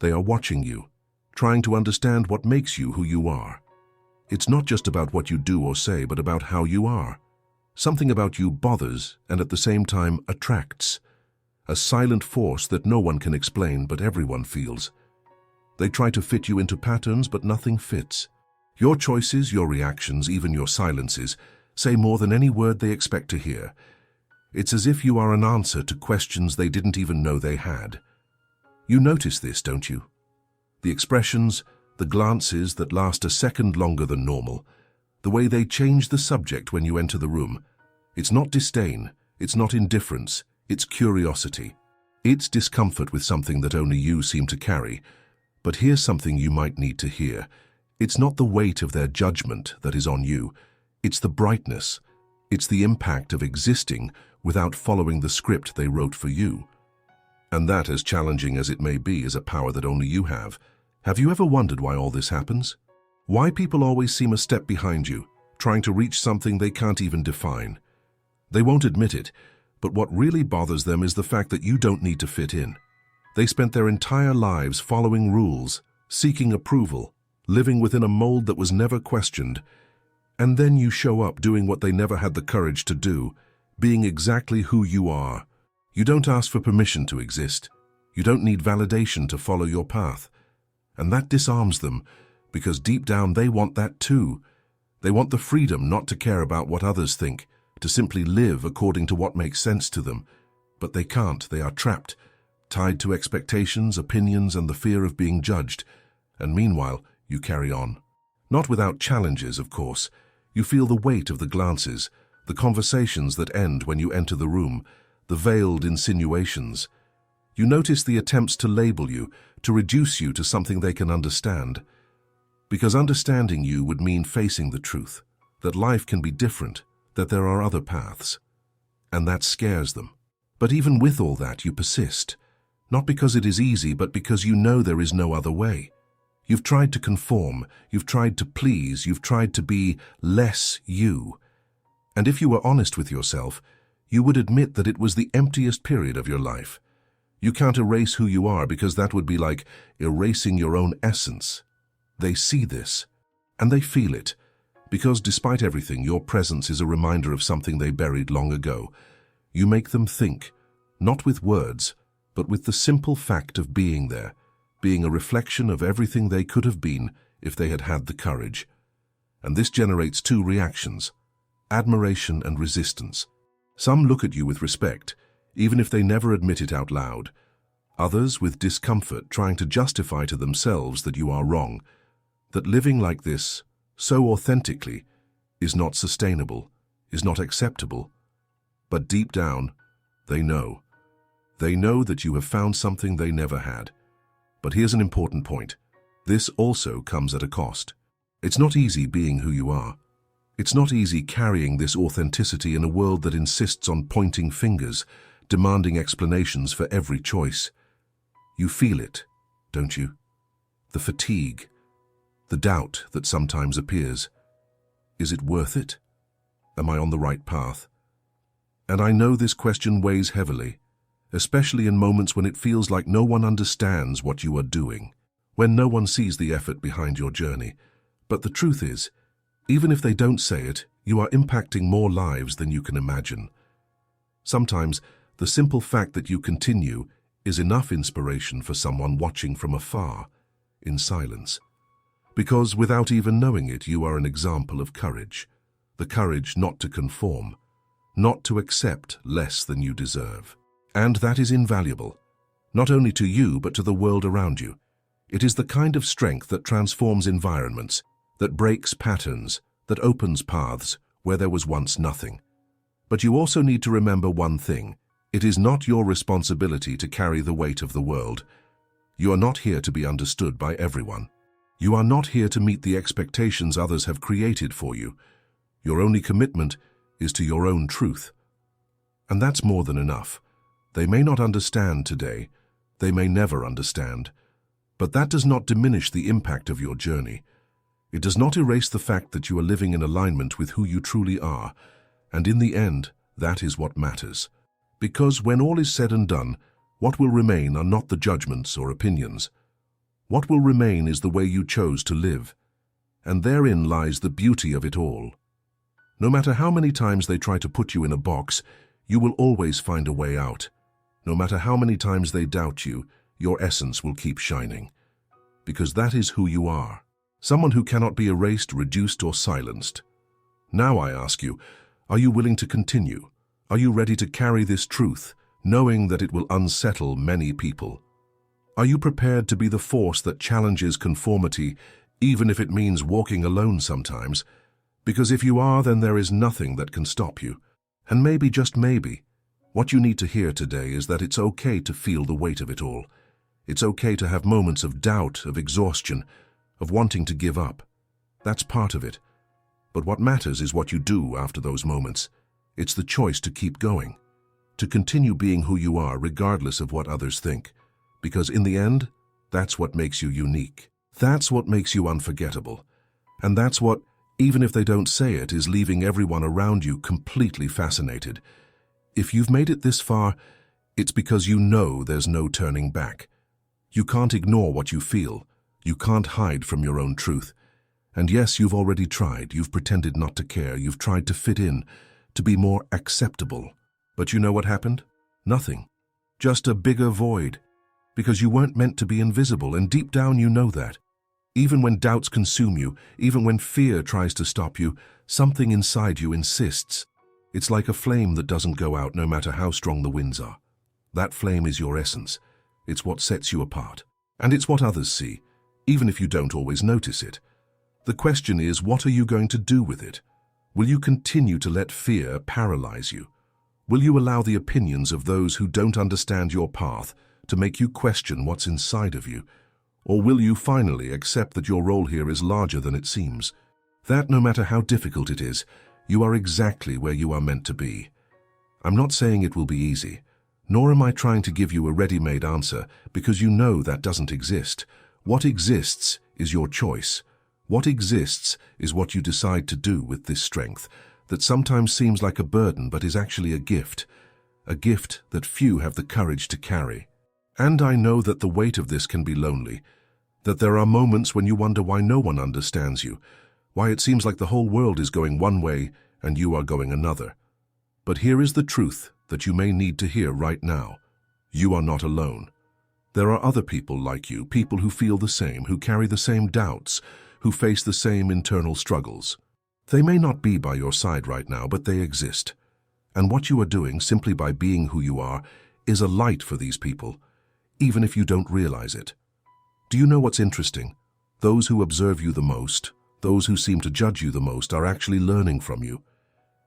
They are watching you, trying to understand what makes you who you are. It's not just about what you do or say, but about how you are. Something about you bothers and at the same time attracts. A silent force that no one can explain, but everyone feels. They try to fit you into patterns, but nothing fits. Your choices, your reactions, even your silences, say more than any word they expect to hear. It's as if you are an answer to questions they didn't even know they had. You notice this, don't you? The expressions, the glances that last a second longer than normal, the way they change the subject when you enter the room. It's not disdain, it's not indifference, it's curiosity. It's discomfort with something that only you seem to carry. But here's something you might need to hear. It's not the weight of their judgment that is on you. It's the brightness. It's the impact of existing without following the script they wrote for you. And that, as challenging as it may be, is a power that only you have. Have you ever wondered why all this happens? Why people always seem a step behind you, trying to reach something they can't even define? They won't admit it, but what really bothers them is the fact that you don't need to fit in. They spent their entire lives following rules, seeking approval, living within a mold that was never questioned. And then you show up doing what they never had the courage to do, being exactly who you are. You don't ask for permission to exist. You don't need validation to follow your path. And that disarms them, because deep down they want that too. They want the freedom not to care about what others think, to simply live according to what makes sense to them. But they can't. They are trapped, tied to expectations, opinions, and the fear of being judged. And meanwhile, you carry on. Not without challenges, of course. You feel the weight of the glances, the conversations that end when you enter the room, the veiled insinuations. You notice the attempts to label you, to reduce you to something they can understand. Because understanding you would mean facing the truth, that life can be different, that there are other paths. And that scares them. But even with all that, you persist. Not because it is easy, but because you know there is no other way. You've tried to conform, you've tried to please, you've tried to be less you. And if you were honest with yourself, you would admit that it was the emptiest period of your life. You can't erase who you are because that would be like erasing your own essence. They see this, and they feel it, because despite everything, your presence is a reminder of something they buried long ago. You make them think, not with words, but with the simple fact of being there, being a reflection of everything they could have been if they had had the courage. And this generates two reactions: admiration and resistance. Some look at you with respect, even if they never admit it out loud. Others with discomfort, trying to justify to themselves that you are wrong, that living like this, so authentically, is not sustainable, is not acceptable. But deep down, they know. They know that you have found something they never had. But here's an important point. This also comes at a cost. It's not easy being who you are. It's not easy carrying this authenticity in a world that insists on pointing fingers, demanding explanations for every choice. You feel it, don't you? The fatigue, the doubt that sometimes appears. Is it worth it? Am I on the right path? And I know this question weighs heavily, especially in moments when it feels like no one understands what you are doing, when no one sees the effort behind your journey. But the truth is, even if they don't say it, you are impacting more lives than you can imagine. Sometimes, the simple fact that you continue is enough inspiration for someone watching from afar, in silence. Because without even knowing it, you are an example of courage. The courage not to conform, not to accept less than you deserve. And that is invaluable, not only to you but to the world around you. It is the kind of strength that transforms environments, that breaks patterns, that opens paths where there was once nothing. But you also need to remember one thing. It is not your responsibility to carry the weight of the world. You are not here to be understood by everyone. You are not here to meet the expectations others have created for you. Your only commitment is to your own truth. And that's more than enough. They may not understand today. They may never understand. But that does not diminish the impact of your journey. It does not erase the fact that you are living in alignment with who you truly are. And in the end, that is what matters. Because when all is said and done, what will remain are not the judgments or opinions. What will remain is the way you chose to live. And therein lies the beauty of it all. No matter how many times they try to put you in a box, you will always find a way out. No matter how many times they doubt you, your essence will keep shining. Because that is who you are. Someone who cannot be erased, reduced, or silenced. Now I ask you, are you willing to continue? Are you ready to carry this truth, knowing that it will unsettle many people? Are you prepared to be the force that challenges conformity, even if it means walking alone sometimes? Because if you are, then there is nothing that can stop you. And maybe, just maybe, what you need to hear today is that it's okay to feel the weight of it all. It's okay to have moments of doubt, of exhaustion, of wanting to give up. That's part of it. But what matters is what you do after those moments. It's the choice to keep going, to continue being who you are regardless of what others think. Because in the end, that's what makes you unique. That's what makes you unforgettable. And that's what, even if they don't say it, is leaving everyone around you completely fascinated. If you've made it this far, it's because you know there's no turning back. You can't ignore what you feel. You can't hide from your own truth. And yes, you've already tried. You've pretended not to care. You've tried to fit in, to be more acceptable. But you know what happened? Nothing. Just a bigger void. Because you weren't meant to be invisible, and deep down you know that. Even when doubts consume you, even when fear tries to stop you, something inside you insists. It's like a flame that doesn't go out no matter how strong the winds are. That flame is your essence. It's what sets you apart. And it's what others see, even if you don't always notice it. The question is, what are you going to do with it? Will you continue to let fear paralyze you? Will you allow the opinions of those who don't understand your path to make you question what's inside of you? Or will you finally accept that your role here is larger than it seems? That no matter how difficult it is, you are exactly where you are meant to be. I'm not saying it will be easy, nor am I trying to give you a ready-made answer, because you know that doesn't exist. What exists is your choice. What exists is what you decide to do with this strength, that sometimes seems like a burden but is actually a gift that few have the courage to carry. And I know that the weight of this can be lonely, that there are moments when you wonder why no one understands you, why it seems like the whole world is going one way and you are going another. But here is the truth that you may need to hear right now. You are not alone. There are other people like you, people who feel the same, who carry the same doubts, who face the same internal struggles. They may not be by your side right now, but they exist. And what you are doing, simply by being who you are, is a light for these people, even if you don't realize it. Do you know what's interesting? Those who observe you the most, those who seem to judge you the most, are actually learning from you.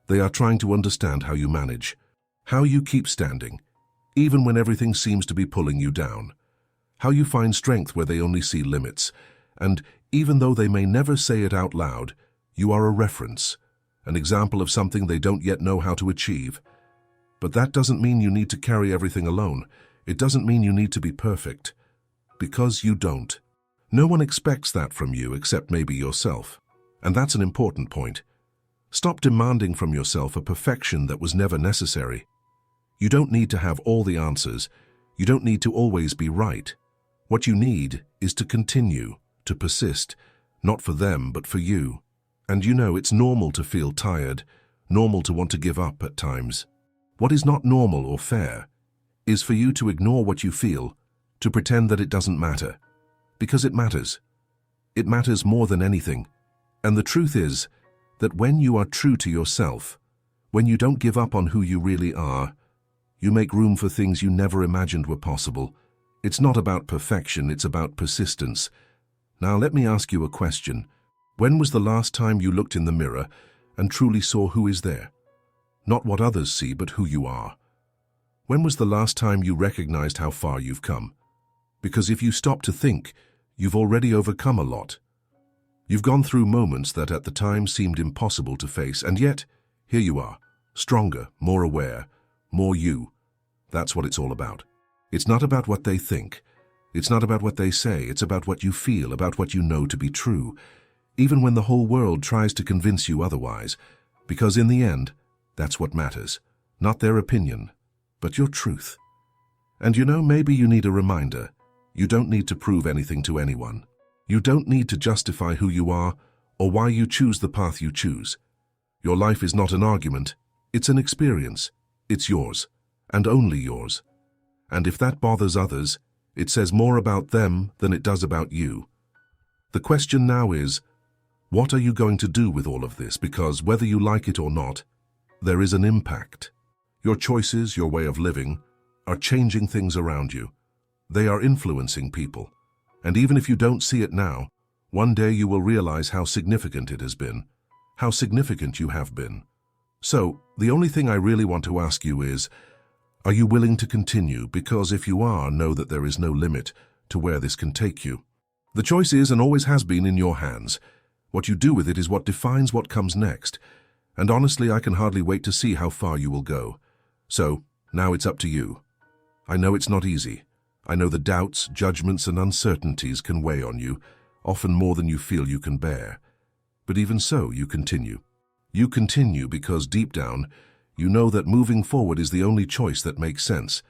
They are trying to understand how you manage, how you keep standing, even when everything seems to be pulling you down, how you find strength where they only see limits, and even though they may never say it out loud, you are a reference, an example of something they don't yet know how to achieve. But that doesn't mean you need to carry everything alone. It doesn't mean you need to be perfect. Because you don't. No one expects that from you except maybe yourself. And that's an important point. Stop demanding from yourself a perfection that was never necessary. You don't need to have all the answers. You don't need to always be right. What you need is to continue, to persist, not for them, but for you. And you know, it's normal to feel tired, normal to want to give up at times. What is not normal or fair is for you to ignore what you feel, to pretend that it doesn't matter. Because it matters. It matters more than anything. And the truth is that when you are true to yourself, when you don't give up on who you really are, you make room for things you never imagined were possible. It's not about perfection, it's about persistence. Now let me ask you a question. When was the last time you looked in the mirror and truly saw who is there? Not what others see, but who you are. When was the last time you recognized how far you've come? Because if you stop to think, you've already overcome a lot. You've gone through moments that at the time seemed impossible to face, and yet, here you are, stronger, more aware, more you. That's what it's all about. It's not about what they think. It's not about what they say. It's about what you feel, about what you know to be true, even when the whole world tries to convince you otherwise, because in the end, that's what matters. Not their opinion, but your truth. And you know, maybe you need a reminder. You don't need to prove anything to anyone. You don't need to justify who you are or why you choose the path you choose. Your life is not an argument, it's an experience. It's yours, and only yours. And if that bothers others, it says more about them than it does about you. The question now is, what are you going to do with all of this? Because whether you like it or not, there is an impact. Your choices, your way of living, are changing things around you. They are influencing people. And even if you don't see it now, one day you will realize how significant it has been, how significant you have been. So, the only thing I really want to ask you is, are you willing to continue? Because if you are, know that there is no limit to where this can take you. The choice is and always has been in your hands. What you do with it is what defines what comes next. And honestly, I can hardly wait to see how far you will go. So, now it's up to you. I know it's not easy. I know the doubts, judgments, and uncertainties can weigh on you, often more than you feel you can bear. But even so, you continue. You continue because deep down, you know that moving forward is the only choice that makes sense.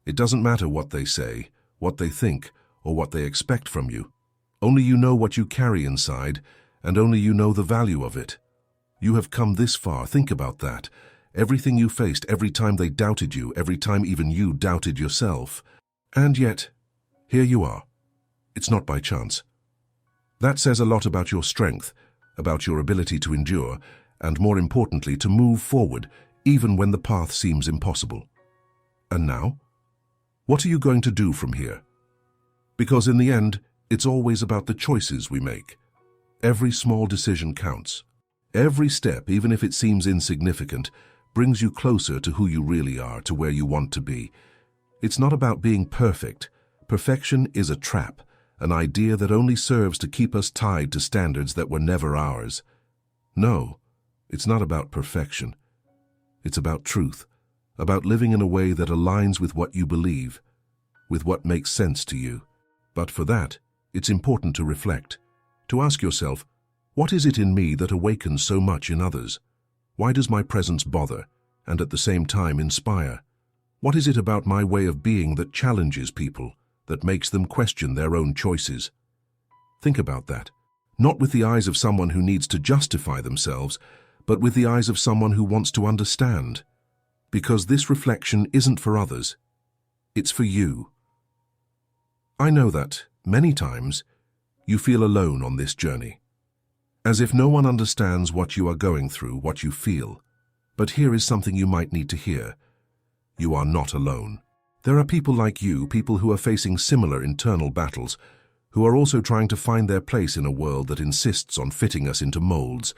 It doesn't matter what they say, what they think, or what they expect from you. Only you know what you carry inside, and only you know the value of it. You have come this far, think about that. Everything you faced, every time they doubted you, every time even you doubted yourself. And yet, here you are. It's not by chance. That says a lot about your strength, about your ability to endure, and more importantly, to move forward, even when the path seems impossible. And now? What are you going to do from here? Because in the end, it's always about the choices we make. Every small decision counts. Every step, even if it seems insignificant, brings you closer to who you really are, to where you want to be. It's not about being perfect. Perfection is a trap, an idea that only serves to keep us tied to standards that were never ours. No, it's not about perfection. It's about truth, about living in a way that aligns with what you believe, with what makes sense to you. But for that, it's important to reflect, to ask yourself, what is it in me that awakens so much in others? Why does my presence bother, and at the same time inspire? What is it about my way of being that challenges people, that makes them question their own choices? Think about that, not with the eyes of someone who needs to justify themselves, but with the eyes of someone who wants to understand. Because this reflection isn't for others, it's for you. I know that, many times, you feel alone on this journey, as if no one understands what you are going through, what you feel. But here is something you might need to hear. You are not alone. There are people like you, people who are facing similar internal battles, who are also trying to find their place in a world that insists on fitting us into molds.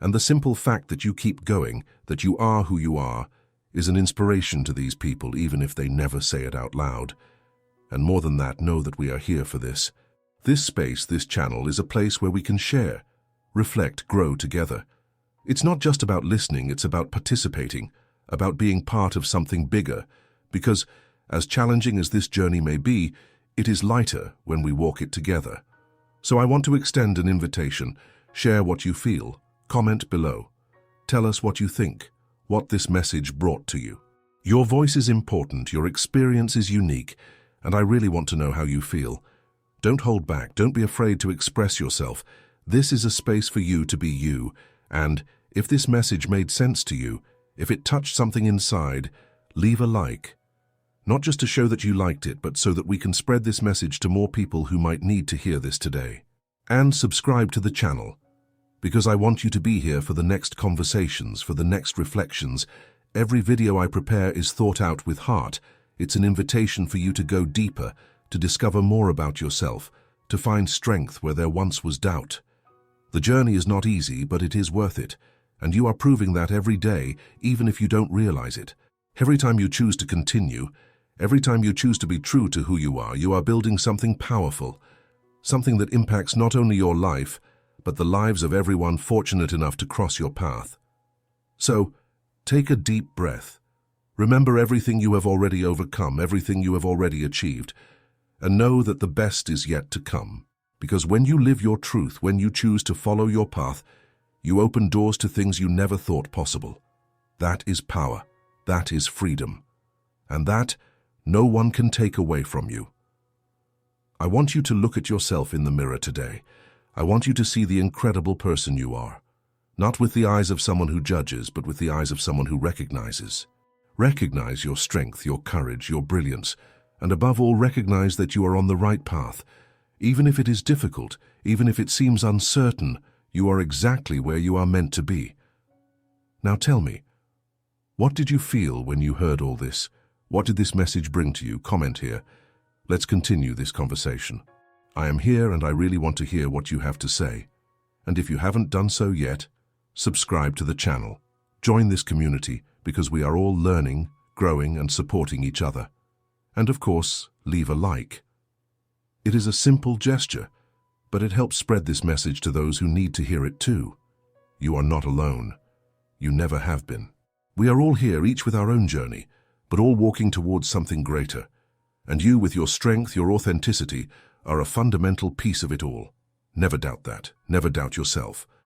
And the simple fact that you keep going, that you are who you are, is an inspiration to these people, even if they never say it out loud. And more than that, know that we are here for this. This space, this channel, is a place where we can share, reflect, grow together. It's not just about listening, it's about participating, about being part of something bigger, because, as challenging as this journey may be, it is lighter when we walk it together. So I want to extend an invitation. Share what you feel. Comment below. Tell us what you think, what this message brought to you. Your voice is important, your experience is unique, and I really want to know how you feel. Don't hold back, don't be afraid to express yourself. This is a space for you to be you, and if this message made sense to you, if it touched something inside, leave a like. Not just to show that you liked it, but so that we can spread this message to more people who might need to hear this today. And subscribe to the channel, because I want you to be here for the next conversations, for the next reflections. Every video I prepare is thought out with heart. It's an invitation for you to go deeper, to discover more about yourself, to find strength where there once was doubt. The journey is not easy, but it is worth it, and you are proving that every day, even if you don't realize it. Every time you choose to continue, every time you choose to be true to who you are building something powerful, something that impacts not only your life, but the lives of everyone fortunate enough to cross your path. So, take a deep breath. Remember everything you have already overcome, everything you have already achieved, and know that the best is yet to come. Because when you live your truth, when you choose to follow your path, you open doors to things you never thought possible. That is power. That is freedom. And that no one can take away from you. I want you to look at yourself in the mirror today. I want you to see the incredible person you are. Not with the eyes of someone who judges, but with the eyes of someone who recognizes. Recognize your strength, your courage, your brilliance, and above all, recognize that you are on the right path. Even if it is difficult, even if it seems uncertain, you are exactly where you are meant to be. Now tell me, what did you feel when you heard all this? What did this message bring to you? Comment here. Let's continue this conversation. I am here and I really want to hear what you have to say. And if you haven't done so yet, subscribe to the channel. Join this community because we are all learning, growing and supporting each other. And of course, leave a like. It is a simple gesture, but it helps spread this message to those who need to hear it too. You are not alone. You never have been. We are all here, each with our own journey, but all walking towards something greater. And you, with your strength, your authenticity, are a fundamental piece of it all. Never doubt that. Never doubt yourself.